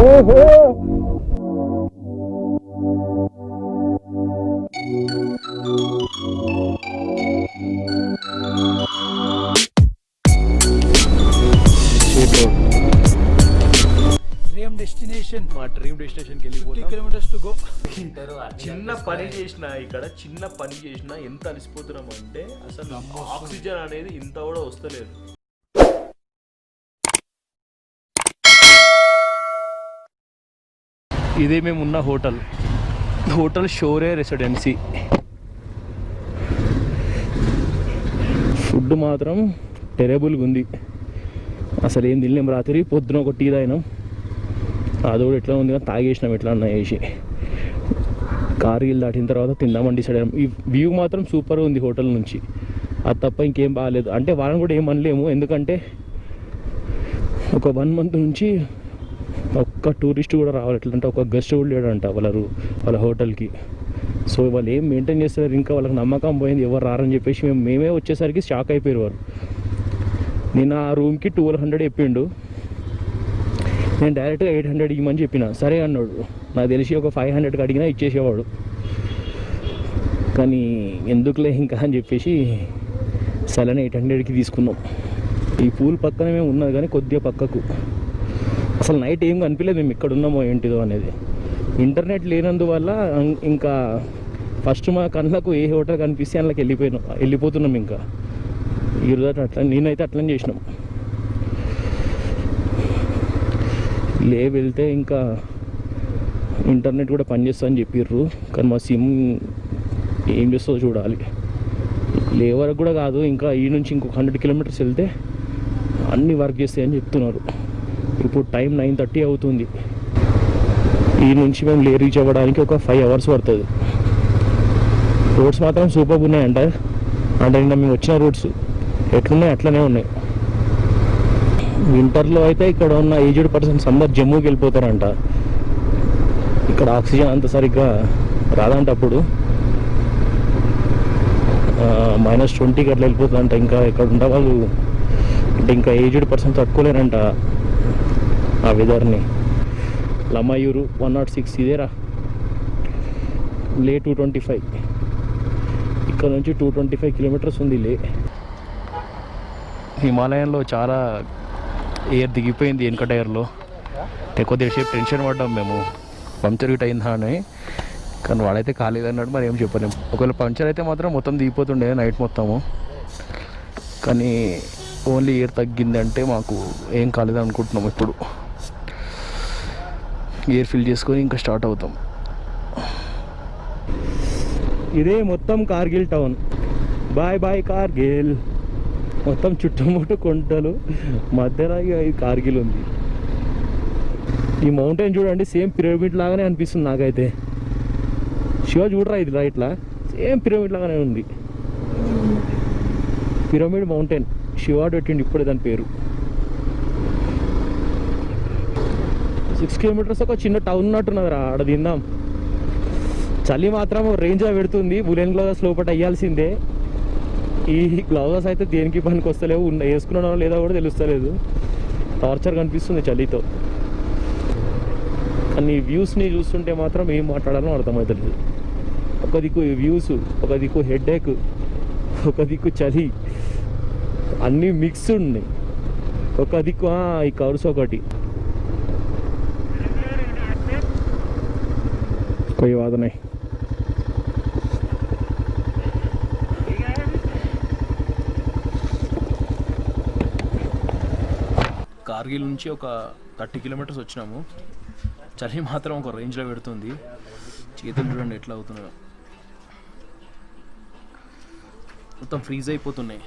ఓహో dream destination, మా dream డెస్టినేషన్కి 50 వెళ్ళిపోతాం. kilometers to go. చిన్న పని చేసిన ఇక్కడ చిన్న పని చేసినా ఎంత అలసిపోతున్నాం అంటే అసలు ఆక్సిజన్ అనేది ఇంత కూడా వస్తలేదు. ఇదే మేము ఉన్న హోటల్ షోరే రెసిడెన్సీ. ఫుడ్ మాత్రం టెరబుల్గా ఉంది. అసలు ఏం తినలేం. రాత్రి పొద్దున ఒక టీ తాగినాం, అది కూడా ఎట్లా ఉంది కానీ తాగేసినాం ఎట్లా అన్నా వేసి. కార్గిల్ దాటిన తర్వాత తిందామని డిసైడ్ అయ్యాం. ఈ వ్యూ మాత్రం సూపర్గా ఉంది హోటల్ నుంచి, అది తప్ప ఇంకేం బాగాలేదు. అంటే వాళ్ళని కూడా ఏం అనలేము, ఎందుకంటే ఒక 1 month నుంచి ఒక్క టూరిస్ట్ కూడా రావాలి. ఎట్లంటే ఒక గెస్ట్ కూడా లేడంట వాళ్ళ హోటల్కి. సో వాళ్ళు ఏం మెయింటైన్ చేస్తారు, ఇంకా వాళ్ళకి నమ్మకం పోయింది, ఎవరు రారని చెప్పేసి మేమే వచ్చేసరికి షాక్ అయిపోయారు వారు. నేను ఆ రూమ్కి 1200 చెప్పిండు, నేను డైరెక్ట్గా 800 ఇవ్వమని చెప్పిన. సరే అన్నాడు. నాకు తెలిసి ఒక 500కి అడిగినా ఇచ్చేసేవాడు, కానీ ఎందుకులే ఇంకా అని చెప్పేసి సరైన 800కి తీసుకున్నాం. ఈ పూల్ పక్కనే మేము ఉన్నది కానీ కొద్దిగా పక్కకు. అసలు నైట్ ఏం కనిపించలేదు మేము ఇక్కడ ఉన్నామో ఏంటిదో అనేది. ఇంటర్నెట్ లేనందువల్ల ఇంకా ఫస్ట్ మా కళ్ళకు ఏ హోటల్ కనిపిస్తే అందులోకి వెళ్ళిపోతున్నాం. ఇంకా ఈరోజు అట్లా నేనైతే అట్లనే చేసినాం. వెళ్తే ఇంకా ఇంటర్నెట్ కూడా పనిచేస్తా అని చెప్పిర్రు, కానీ మా సిమ్ ఏం చేస్తుందో చూడాలి. వరకు కూడా కాదు, ఇంకా ఈ నుంచి ఇంకొక 100 kilometers వెళ్తే అన్నీ వర్క్ చేస్తాయని చెప్తున్నారు. ఇప్పుడు టైం 9:30 అవుతుంది. ఈ నుంచి మేము రీచ్ అవ్వడానికి ఒక 5 hours పడుతుంది. రోడ్స్ మాత్రం సూపర్గా ఉన్నాయంట. అంటే నిన్న మేము వచ్చిన రోడ్స్ ఎట్లున్నాయి అట్లనే ఉన్నాయి. వింటర్లో అయితే ఇక్కడ ఉన్న ఏజ్డ్ పర్సన్స్ అందరు జమ్మూకి వెళ్ళిపోతారంట. ఇక్కడ ఆక్సిజన్ అంత సరిగ్గా రాదంట. అప్పుడు -20కి అట్లా వెళ్ళిపోతుందంట. ఇంకా ఇక్కడ ఉన్న వాళ్ళు అంటే ఇంకా ఏజ్డ్ పర్సన్స్ తట్టుకోలేరంట ఆ వెదర్ని. లమయూరు 106 ఇదేరా. 225, ఇక్కడ నుంచి 225 kilometers ఉంది. హిమాలయంలో చాలా ఎయిర్ దిగిపోయింది వెనక టైర్లో. కొద్దిసేపు టెన్షన్ పడ్డాం మేము, పంక్చర్ గిట్ అయిందా అని. కానీ వాడైతే కాలేదన్నాడు, మరి ఏం చెప్పలేము. ఒకవేళ పంక్చర్ అయితే మాత్రం మొత్తం దిగిపోతుండే నైట్ మొత్తము. కానీ ఓన్లీ ఎయిర్ తగ్గిందంటే మాకు ఏం కాలేదు అనుకుంటున్నాం. ఇప్పుడు ఎయిర్ ఫిల్ చేసుకొని ఇంకా స్టార్ట్ అవుతాం. ఇదే మొత్తం Kargil town. Bye bye Kargil. మొత్తం చుట్టుముట్టు కొండలు మధ్యలో ఈ కార్గిల్ ఉంది. ఈ మౌంటైన్ చూడండి, సేమ్ పిరమిడ్ లాగానే అనిపిస్తుంది నాకైతే. శివ చూడరా, ఇది ఇట్లా సేమ్ పిరమిడ్ లాగానే ఉంది. పిరమిడ్ మౌంటైన్ శివాడు పెట్టిండి ఇప్పుడే దాని పేరు. 6 kilometers ఒక చిన్న టౌన్ ఉన్నట్టున్నది రా. ఆడ తిందాం. చలి మాత్రం రేంజ్లో పెడుతుంది. బులెన్ గ్లౌజెస్ లోపల అయ్యాల్సిందే. ఈ గ్లౌజెస్ అయితే దేనికి పనికి వస్తలేవు, వేసుకున్నానో లేదా కూడా తెలుస్తలేదు. టార్చర్ కనిపిస్తుంది చలితో. కానీ వ్యూస్ని చూస్తుంటే మాత్రం ఏం మాట్లాడాలో అర్థమవుతుంది. ఒక దిక్కు వ్యూస్, ఒక దిక్కు హెడేక్, ఒక దిక్కు చలి, అన్నీ మిక్స్ ఉన్నాయి. ఒక దిక్కు ఈ కవర్స్ ఒకటి. कोई बात नहीं. కార్గిల్ నుంచి ఒక 30 kilometers వచ్చినాము. చలి మాత్రం ఒక రేంజ్లో పెడుతుంది. చేతులు చూడండి ఎట్లా అవుతున్నాయో, మొత్తం ఫ్రీజ్ అయిపోతున్నాయి.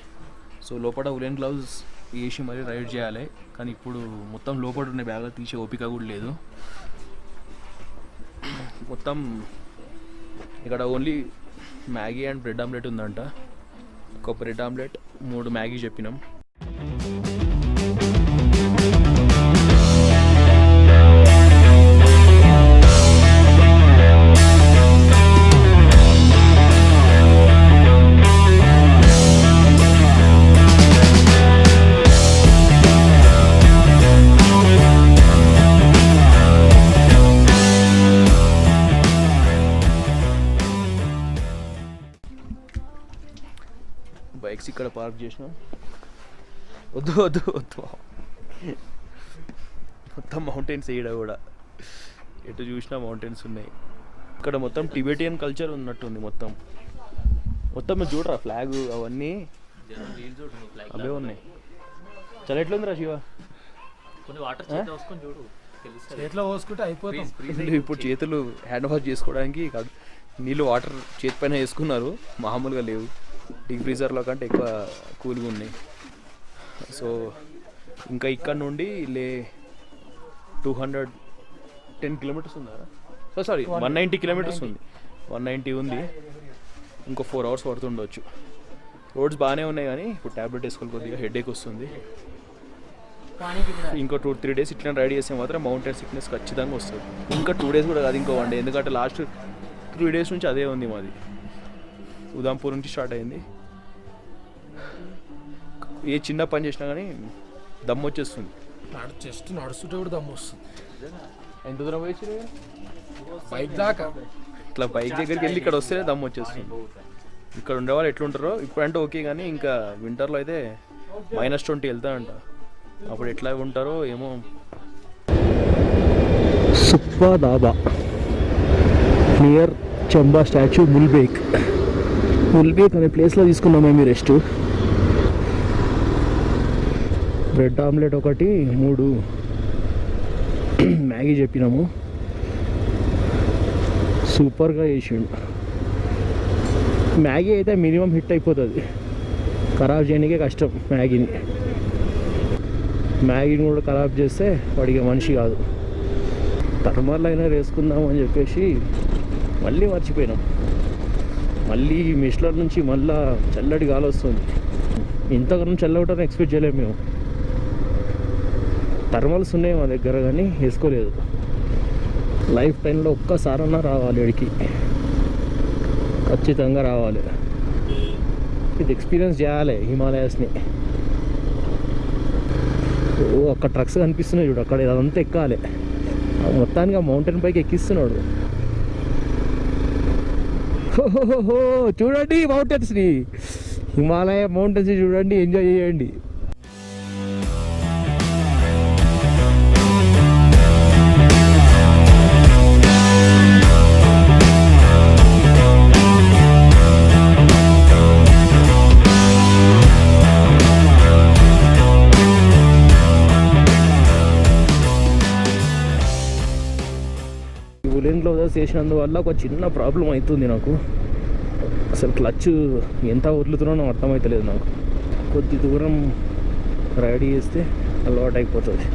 సో లోపల ఉలెన్ గ్లౌజ్ వేసి మరీ రైడ్ చేయాలి. కానీ ఇప్పుడు మొత్తం లోపల ఉన్న బ్యాగ్లో తీసే ఓపిక కూడా లేదు. మొత్తం ఇక్కడ only Maggi and bread omelette ఉందంట. ఒక బ్రెడ్ ఆమ్లెట్, 3 మ్యాగీ చెప్పినాం. బైక్స్ ఇక్కడ పార్క్ చేసినాం. వద్దు వద్దు వద్దు, మొత్తం మౌంటైన్స్ ఈడ కూడా, ఎటు చూసినా మౌంటైన్స్ ఉన్నాయి. ఇక్కడ మొత్తం టిబెటియన్ కల్చర్ ఉన్నట్టుంది. మొత్తం మొత్తం చూడరా ఫ్లాగ్ అవన్నీ అవే ఉన్నాయి. చాలా ఎట్లుందిరా శివ? చేతిలో పోసుకుంటే అయిపోతుంది. ఇప్పుడు చేతులు హ్యాండ్ వాష్ చేసుకోవడానికి కాదు, నీళ్ళు వాటర్ చేతి పైన వేసుకున్నారు, మామూలుగా లేవు. డీప్ ఫ్రీజర్లో కంటే ఎక్కువ కూల్గా ఉన్నాయి. సో ఇంకా ఇక్కడ నుండి 210 కిలోమీటర్స్ ఉందా? సారీ 190 కిలోమీటర్స్ ఉంది. 190 ఉంది. ఇంకో 4 hours పడుతుండొచ్చు. రోడ్స్ బాగానే ఉన్నాయి కానీ ఇప్పుడు ట్యాబ్లెట్ వేసుకోవాలి, కొద్దిగా హెడేక్ వస్తుంది. ఇంకో 2-3 days ఇట్లా రైడ్ చేస్తే మాత్రం మౌంటైన్ సిక్నెస్ ఖచ్చితంగా వస్తుంది. ఇంకా 2 days కూడా కాదు, ఇంకో 1 day. ఎందుకంటే లాస్ట్ 3 days నుంచి అదే ఉంది మాది. ఉదాంపూర్ నుంచి స్టార్ట్ అయింది. ఏ చిన్న పని చేసినా కానీ దమ్ము వచ్చేస్తుంది. జస్ట్ నడుస్తుంటే కూడా దమ్ము వస్తుంది. ఎంత దూరం పోయి బైక్ దాకా ఇట్లా బైక్ దగ్గరికి వెళ్ళి ఇక్కడ వస్తే దమ్ము వచ్చేస్తుంది. ఇక్కడ ఉండేవాళ్ళు ఎట్లుంటారో ఇప్పుడంటే ఓకే, కానీ ఇంకా వింటర్లో అయితే -20 వెళ్తానంట. అప్పుడు ఎట్లా ఉంటారో ఏమో. సుప్పా దాబా నియర్ చంబా స్టాచ్యూ, ముల్బేక్ అనే ప్లేస్లో తీసుకున్నాం మేము రెస్ట్. బ్రెడ్ ఆమ్లెట్ ఒకటి, 3 మ్యాగీ చెప్పినాము. సూపర్గా చేసిండు. మ్యాగీ అయితే మినిమం హిట్ అయిపోతుంది, ఖరాబ్ చేయడానికే కష్టం. మ్యాగీని కూడా ఖరాబ్ చేస్తే వాడికి మనిషి కాదు. థర్మల్ అయినా వేసుకుందాం అని చెప్పేసి మళ్ళీ మర్చిపోయినాం. మళ్ళీ మిస్లర్ నుంచి మళ్ళా చల్లటి గాలి వస్తుంది. ఇంతకన్నా చల్లగొట్టని ఎక్స్పెక్ట్ చేయలేము మేము. థర్మల్స్ ఉన్నాయి మా దగ్గర కానీ వేసుకోలేదు. లైఫ్ టైంలో ఒక్కసారన్నా రావాలి ఇక్కడికి, ఖచ్చితంగా రావాలి. ఇది ఎక్స్పీరియన్స్ చేయాలి హిమాలయాస్ని. అక్కడ ట్రక్స్ కనిపిస్తున్నాయి చూడు, అక్కడ ఇదంతా ఎక్కాలి. మొత్తానికి ఆ మౌంటైన్ పైకి ఎక్కిస్తున్నాడు. చూడండి మౌంటైన్స్ని, హిమాలయ మౌంటైన్స్ చూడండి, ఎంజాయ్ చేయండి. ఉలెన్ గ్లౌజెస్ వేసినందువల్ల ఒక చిన్న ప్రాబ్లం అవుతుంది నాకు. అసలు క్లచ్ ఎంత వదులుతున్నానో అర్థమవుతలేదు నాకు. కొద్ది దూరం రైడ్ చేస్తే అలవాటు అయిపోతుంది.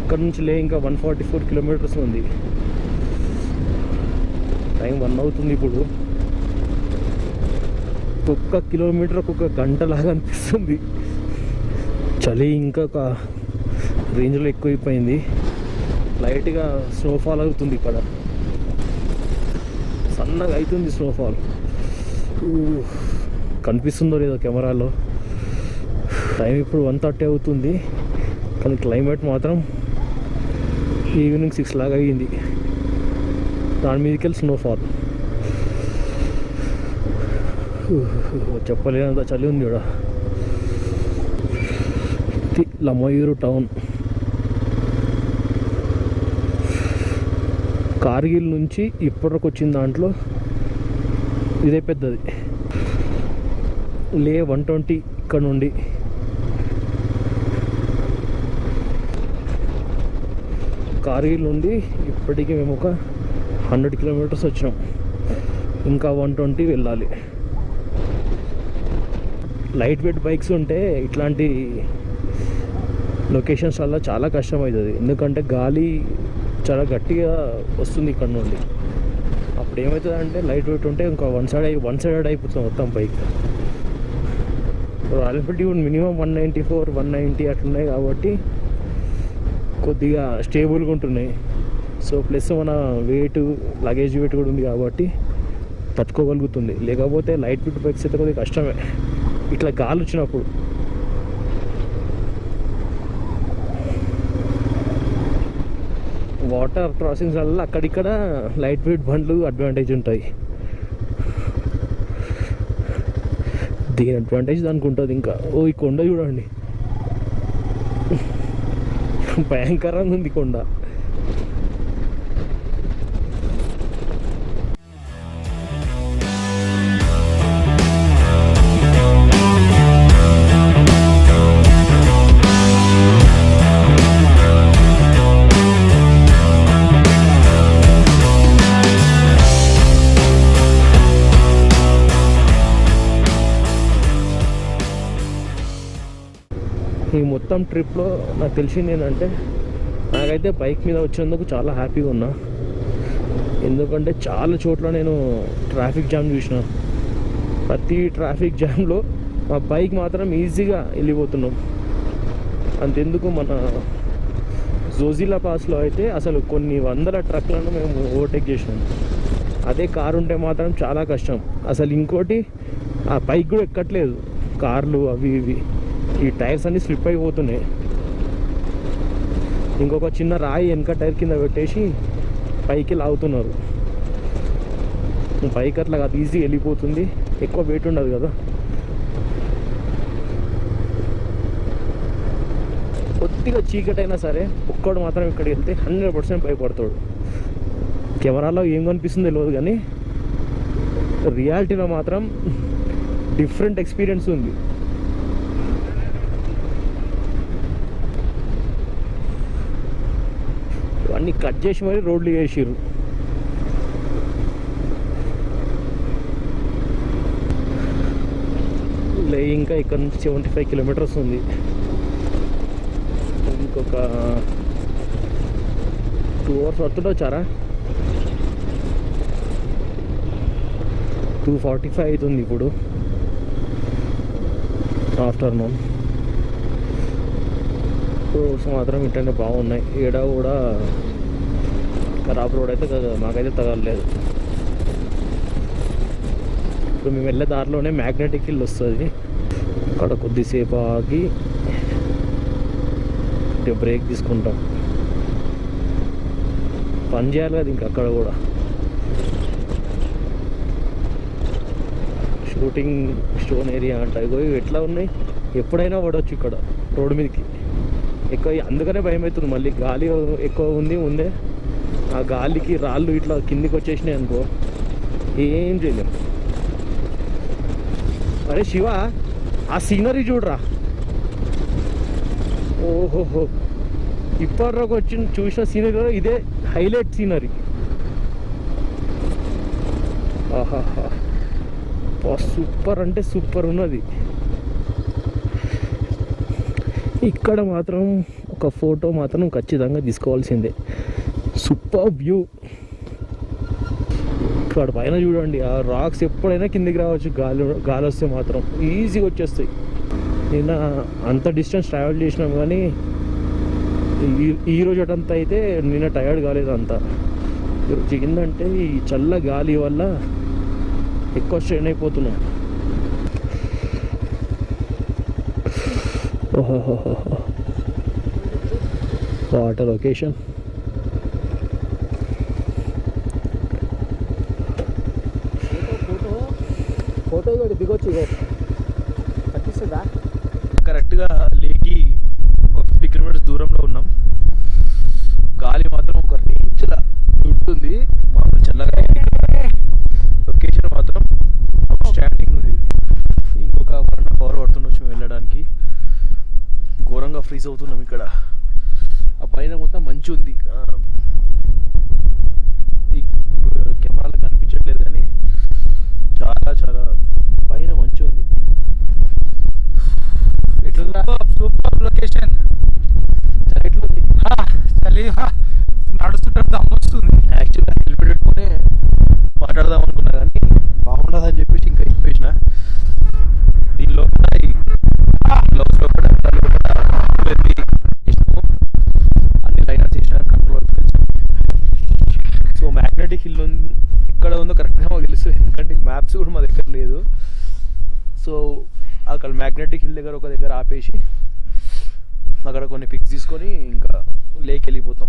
ఇక్కడ నుంచి ఇంకా 144 కిలోమీటర్స్ ఉంది. టైం 1 అవుతుంది ఇప్పుడు. ఒక్క కిలోమీటర్ ఒక్కొక్క గంటలాగా అనిపిస్తుంది. చలి ఇంకా ఒక రేంజ్లో ఎక్కువైపోయింది. లైట్గా స్నోఫాల్ అవుతుంది ఇక్కడ, సన్నగా అవుతుంది స్నోఫాల్. కనిపిస్తుందో లేదో కెమెరాలో. టైం ఇప్పుడు 1:30 అవుతుంది, కానీ క్లైమేట్ మాత్రం ఈవినింగ్ 6 లాగా అయ్యింది. దాని మీదకి వెళ్ళి స్నోఫాల్. చెప్పలేనంత చలి ఉంది ఇక్కడ. లమయూరు టౌన్. కార్గిల్ నుంచి ఇప్పటికి వచ్చిన దాంట్లో ఇదే పెద్దది. లే 120 ఇక్కడ నుండి. కార్గిల్ నుండి ఇప్పటికీ మేము ఒక 100 కిలోమీటర్స్ వచ్చినాం. ఇంకా 120 వెళ్ళాలి. లైట్ వెయిట్ బైక్స్ ఉంటే ఇట్లాంటి లొకేషన్స్ వల్ల చాలా కష్టం అవుతుంది. ఎందుకంటే గాలి చాలా గట్టిగా వస్తుంది ఇక్కడ నుండి. అప్పుడు ఏమవుతుంది అంటే లైట్ వెయిట్ ఉంటే ఇంకా వన్ సైడెడ్ అయిపోతుంది మొత్తం బైక్. రాయల్ ఎన్ఫీల్డ్ మినిమం 194, 190 అట్లున్నాయి కాబట్టి కొద్దిగా స్టేబుల్గా ఉంటున్నాయి. సో ప్లస్ మన వెయిట్, లగేజ్ వెయిట్ కూడా ఉంది కాబట్టి తట్టుకోగలుగుతుంది. లేకపోతే లైట్ వెయిట్ బైక్స్ అయితే కొద్దిగా కష్టమే ఇట్లా గాలి వచ్చినప్పుడు. వాటర్ క్రాసింగ్స్ వల్ల అక్కడిక్కడ లైట్ వెయిట్ బండ్లు అడ్వాంటేజ్ ఉంటాయి. దీని అడ్వాంటేజ్ దానికి ఉంటుంది ఇంకా. ఓ ఈ కొండ చూడండి, భయంకరంగా ఉంది కొండ. ఈ మొత్తం ట్రిప్లో నాకు తెలిసింది ఏంటంటే, నాకైతే బైక్ మీద వచ్చేందుకు చాలా హ్యాపీగా ఉన్నా. ఎందుకంటే చాలా చోట్ల నేను ట్రాఫిక్ జామ్ చూసిన. ప్రతి ట్రాఫిక్ జామ్లో మా బైక్ మాత్రం ఈజీగా వెళ్ళిపోతున్నాం. అంతెందుకు మన జోజిలా పాస్లో అయితే అసలు కొన్ని వందల ట్రక్లను మేము ఓవర్టేక్ చేసినాం. అదే కారు ఉంటే మాత్రం చాలా కష్టం. అసలు ఇంకోటి ఆ బైక్ కూడా ఎక్కట్లేదు, కార్లు అవి ఇవి, ఈ టైర్స్ అన్నీ స్లిప్ అయిపోతున్నాయి. ఇంకొక చిన్న రాయి వెనక టైర్ కింద పెట్టేసి పైకి లాగుతున్నారు. బైక్ అట్లా కాదు, ఈజీ వెళ్ళిపోతుంది, ఎక్కువ వెయిట్ ఉండదు కదా. కొద్దిగా చీకటైనా సరే ఒక్కడు మాత్రం ఇక్కడికి వెళ్తే 100% భయపడతాడు. కెమెరాలో ఏం కనిపిస్తుందో తెలియదు కానీ రియాలిటీలో మాత్రం డిఫరెంట్ ఎక్స్పీరియన్స్ ఉంది. అన్నీ కట్ చేసి మరి రోడ్లు వేసిర్రు. ఇంకా ఇక్కడ నుంచి 75 కిలోమీటర్స్ ఉంది. ఇంకొక 2 hours వస్తుందో వచ్చారా, 2:45 అవుతుంది ఇప్పుడు ఆఫ్టర్నూన్. రోడ్స్ మాత్రం ఇంటనే బాగున్నాయి. ఏడా కూడా ఖరాబ్ రోడ్ అయితే మాకైతే తగలలేదు. ఇప్పుడు మేము వెళ్ళే దారిలోనే మ్యాగ్నెటిక్ హిల్ వస్తుంది. అక్కడ కొద్దిసేపు ఆగి బ్రేక్ తీసుకుంటాం. పని చేయాలి కదా ఇంకా అక్కడ కూడా. షూటింగ్ స్టోన్ ఏరియా అంట. ఇగో ఎట్లా ఉన్నాయి, ఎప్పుడైనా పడవచ్చు ఇక్కడ రోడ్డు మీదకి. ఎక్కువ అందుకనే భయం అవుతుంది. మళ్ళీ గాలి ఎక్కువ ఉంది ముందే, ఆ గాలికి రాళ్ళు ఇట్లా కిందికి వచ్చేసినాయి అనుకో ఏం చేయలేం. అరే శివ, ఆ సీనరీ చూడరా, ఓహోహో, ఇప్పటిదాకా చూసిన సీనరీలో ఇదే హైలైట్ సీనరీ. ఆహాహా, సూపర్ అంటే సూపర్ ఉన్నది. ఇక్కడ మాత్రం ఒక ఫోటో మాత్రం ఖచ్చితంగా తీసుకోవాల్సిందే. Super view. ఇక్కడ పైన చూడండి, ఆ రాక్స్ ఎప్పుడైనా కిందికి రావచ్చు, గాలి వస్తే మాత్రం ఈజీగా వచ్చేస్తాయి. నిన్న అంత డిస్టెన్స్ ట్రావెల్ చేసినాం కానీ ఈ రోజు అటంతా అయితే నిన్న టయర్డ్ కాలేదు అంతా. ఈరోజు ఏంటంటే ఈ చల్ల గాలి వల్ల ఎక్కువ స్ట్రెయిన్ అయిపోతున్నాం. ఓహోహోహో, వాటర్ లొకేషన్. ఫోటో కూడా దిగొచ్చు, కనిపిస్తుందా? కరెక్ట్గా లేకి ఒక 50 కిలోమీటర్స్ దూరంలో ఉన్నాం. గాలి మాత్రం ఒక రేంజ్లా ఉంటుంది, మామూలు చల్లగా. లొకేషన్ మాత్రం స్టాండింగ్ ఉంది. ఇంకొక 1.5 hour పడుతుండొచ్చు వెళ్ళడానికి. ఘోరంగా ఫ్రీజ్ అవుతున్నాం ఇక్కడ. ఆ పైన మొత్తం మంచి ఉంది. ఈ కెమెరాలో కనిపించట్లేదు కానీ చాలా చాలా పైన మంచి ఉంది. ఎట్లా సూపర్ లొకేషన్. ఎట్లుంది? చలి నడుస్తుంటే దమ్మొస్తుంది. యాక్చువల్గా హెల్మెట్ పెట్టుకునే మాట్లాడదాం అనుకున్నా కానీ బాగుండదు అని చెప్పేసి ఇంకా ఇప్పేసిన. దీనిలో గ్లౌస్ లో కూడా అన్ని లైనర్స్ ఇచ్చిన కంట్రోల్ అవుతుంది. సో మ్యాగ్నెటిక్ హిల్ ఇక్కడ ఉందో కరెక్ట్గా మాకు తెలుసు, ఎందుకంటే మ్యాప్స్ కూడా మా దగ్గర లేదు. సో అక్కడ మ్యాగ్నెటిక్ హిల్ దగ్గర ఒక దగ్గర ఆపేసి అక్కడ కొన్ని ఫిక్స్ తీసుకొని ఇంకా లేక్ వెళ్ళిపోతాం.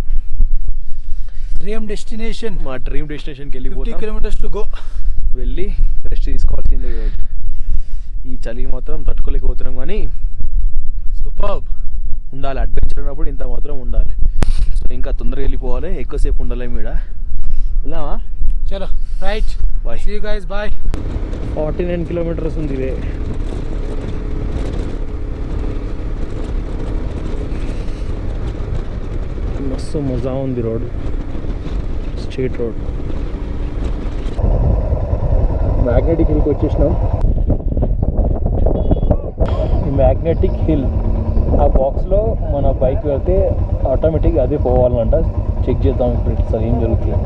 డ్రీమ్ డెస్టినేషన్, మా డ్రీమ్ డెస్టినేషన్కి వెళ్ళిపోతాం. 50 kilometers టు గో. వెళ్ళి రెస్ట్ తీసుకోవాల్సిందే. ఈ చలికి మాత్రం తట్టుకోలేకపోతున్నాం, కానీ సూపర్. ఉండాలి అడ్వెంచర్ ఉన్నప్పుడు ఇంత మాత్రం ఉండాలి. సో ఇంకా తొందరగా వెళ్ళిపోవాలి, ఎక్కువసేపు ఉండాలి మీడ. వెళ్ళామా? చలో right, bye. See you guys, bye. 49 kilometres ఉంది ఇదే. మస్తు మజా ఉంది రోడ్, స్ట్రీట్ రోడ్. మ్యాగ్నెటిక్ హిల్కి వచ్చేసినాం. ఈ మ్యాగ్నెటిక్ హిల్ ఆ బాక్స్లో మన బైక్ వెళ్తే ఆటోమేటిక్ అదే పోవాలంట. చెక్ చేద్దాం ఇప్పుడు అసలు ఏం జరుగుతుంది.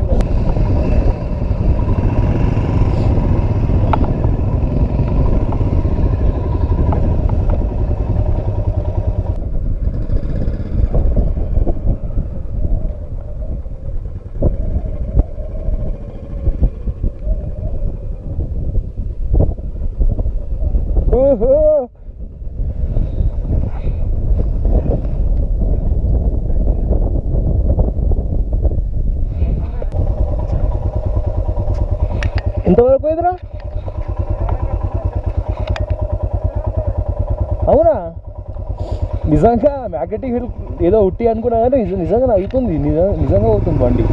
ఎంతవరకు పోయిందిరా? అవునా? నిజంగా మ్యాగ్నెటిక్ హిల్ ఏదో ఉట్టి అనుకున్నా కానీ నిజంగా అవుతుంది, నిజంగా అవుతుంది బండి.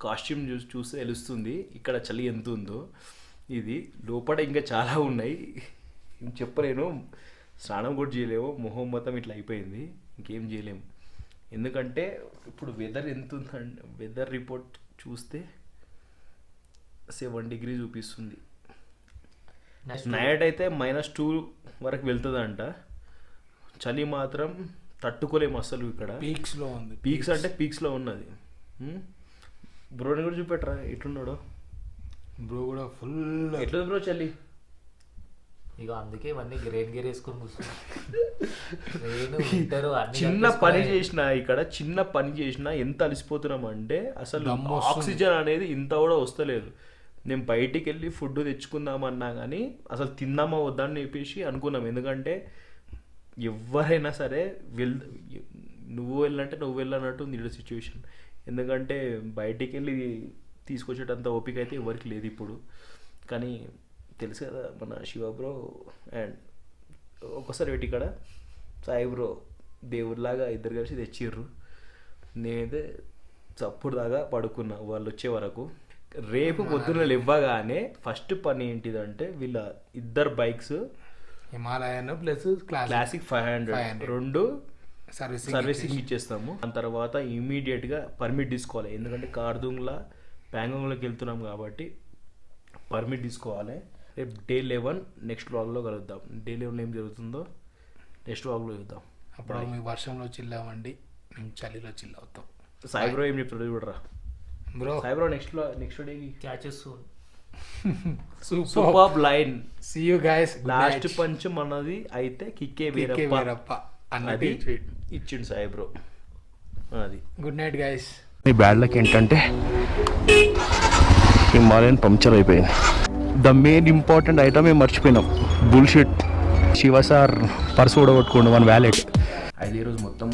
కాస్ట్యూమ్ చూస్తే తెలుస్తుంది ఇక్కడ చలి ఎంత ఉందో. ఇది లోపల ఇంకా చాలా ఉన్నాయి, చెప్పలేను. స్నానం కూడా చేయలేము, మొహం మొత్తం ఇట్లా అయిపోయింది, ఇంకేం చేయలేము. ఎందుకంటే ఇప్పుడు వెదర్ ఎంత ఉందంటే, వెదర్ రిపోర్ట్ చూస్తే 7 డిగ్రీ చూపిస్తుంది. నైట్ అయితే -2 వరకు వెళ్తుందంట. చలి మాత్రం తట్టుకోలేము అసలు. ఇక్కడ పీక్స్లో ఉంది. పీక్స్ అంటే పీక్స్లో ఉన్నది. బ్రోని కూడా చూపెట్టరా ఎట్లున్నాడు. బ్రో కూడా ఫుల్ ఎట్లుంది బ్రో చలి? ఇక అందుకే ఇవన్నీ గ్రేన్ గేర్ వేసుకొని కూర్చున్నాను. చిన్న పని చేసిన ఇక్కడ, చిన్న పని చేసినా ఎంత అలసిపోతున్నాం అంటే అసలు ఆక్సిజన్ అనేది ఇంత కూడా వస్తలేదు. నేను బయటికి వెళ్ళి ఫుడ్ తెచ్చుకుందామన్నా కానీ అసలు తిందామా వద్దా అని చెప్పేసి అనుకున్నాం. ఎందుకంటే ఎవరైనా సరే నువ్వు వెళ్ళంటే నువ్వు వెళ్ళనట్టు ఉంది ఇక్కడ సిచ్యువేషన్. ఎందుకంటే బయటికి వెళ్ళి తీసుకొచ్చేటంత ఓపిక అయితే ఎవరికి లేదు ఇప్పుడు. కానీ తెలుసు కదా మన శివ బ్రో అండ్ ఒక్కసారి పెట్టి ఇక్కడ సాయి బ్రో దేవుడిలాగా ఇద్దరు కలిసి తెచ్చిర్రు. నేనైతే చప్పుడు దాకా పడుకున్నా వాళ్ళు వచ్చే వరకు. రేపు పొద్దున్న ఇవ్వగానే ఫస్ట్ పని ఏంటిదంటే వీళ్ళ ఇద్దరు బైక్స్ హిమాలయన్ ప్లస్ క్లాసిక్ 500 రెండు సర్వీసింగ్ ఇచ్చేస్తాము. దాని తర్వాత ఇమీడియట్గా పర్మిట్ తీసుకోవాలి. ఎందుకంటే కార్దుంగ్లా ప్యాంగాంగ్లోకి వెళ్తున్నాం కాబట్టి పర్మిట్ తీసుకోవాలి. రేపు డే 11 నెక్స్ట్ వ్లాగ్లో కలుద్దాం. డే 11 ఏం జరుగుతుందో నెక్స్ట్ వ్లాగ్లో చూద్దాం. అప్పుడు మేము వర్షంలో చిల్లవండి, మేము చలిలో చిల్ అవుతాం. సాయి బ్రో ఏం చెప్తాడు చూడరా bro. Sai bro next day catches soon. Super line. See you guys. Last punch మనది అయితే కిక్కే వీరప్ప అన్నది ఇచ్చిండు సాయి బ్రో. అది గుడ్ నైట్ గైస్. ఈ బ్యాడ్ లక్ ఏంటంటే హిమాలయన్ పంక్చర్ అయిపోయింది. ద మెయిన్ ఇంపార్టెంట్ ఐటమ్ మేము మర్చిపోయినాం, బుల్షిట్. శివ సార్ పర్సు ఊడగొట్టుకోండు మన వ్యాలెట్. అయితే ఈరోజు మొత్తం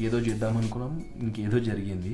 ఏదో చేద్దాం అనుకున్నాం, ఇంకేదో జరిగింది.